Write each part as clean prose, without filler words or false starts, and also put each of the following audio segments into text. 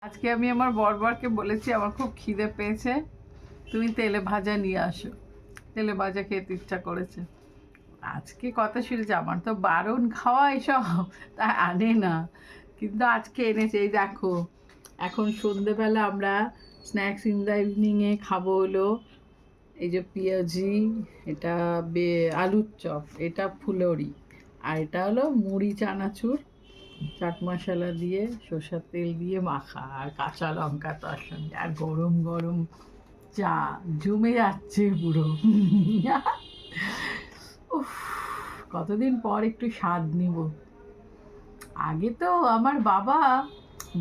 আজকে আমি আমার বরকে বলেছি আমার খুব খিদে পেয়েছে, তুমি তেলে ভাজা নিয়ে আসো। তেলে ভাজা খেতে ইচ্ছা করেছে। আজকে কথা শুনেছে, আমার তো বারণ খাওয়া এসব, তাই আনে না, কিন্তু আজকে এনেছে। এই দেখো, এখন সন্ধেবেলা আমরা স্ন্যাক্স ইন দ্য ইভিনিংয়ে খাবো হলো এই যে পেঁয়াজি, এটা আলুর চপ, এটা ফুলরি, আর এটা হলো মুড়ি চানাচুর, চাট মশলা দিয়ে সর্ষের তেল দিয়ে মাখা, আর কাঁচা লঙ্কা তার সঙ্গে, আর গরম গরম চা, জমে যাচ্ছে পুরো। উফ, কতদিন পর একটু স্বাদ নিব। আগে তো আমার বাবা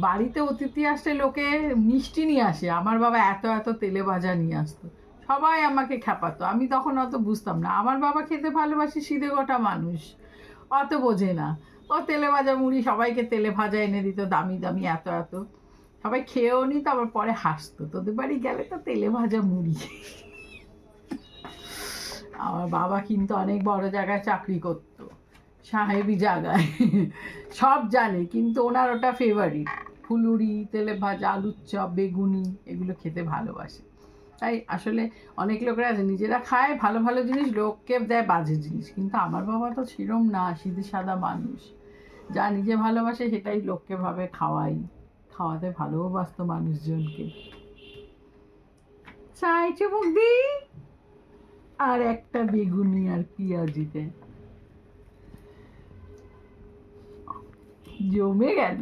বাড়িতে অতিথি আসলে লোকে মিষ্টি নিয়ে আসে, আমার বাবা এত এত তেলে ভাজা নিয়ে আসতো, সবাই আমাকে খেপাতো। আমি তখন অত বুঝতাম না, আমার বাবা খেতে ভালোবাসে, সিধে গোটা মানুষ, অত বোঝে না। ও তেলে ভাজা মুড়ি সবাইকে তেলে ভাজা এনে দিত, দামি দামি এত এত, সবাই খেয়েও নিত, আবার পরে হাসতো, তোদের বাড়ি গেলে তো তেলে ভাজা মুড়ি। আমার বাবা কিন্তু অনেক বড় জায়গায় চাকরি করতো, সাহেবি জায়গায়, সব জানে, কিন্তু ওনার ওটা ফেভারিট। ফুলুরি, তেলে ভাজা, আলুর চপ, বেগুনি, এগুলো খেতে ভালোবাসে। তাই আসলে অনেক লোকরা আছে নিজেরা খায় ভালো ভালো জিনিস, লোককে দেয় বাজে জিনিস, কিন্তু আমার বাবা তো সেরম না, সিধে সাদা মানুষ, যা নিজে ভালোবাসে সেটাই লোককে ভাবে খাওয়াই, খাওয়াতে ভালোবাসতো মানুষজনকে। চাই চুমুক দি, আর একটা বেগুনি আর পেঁয়াজিতে জমে গেল।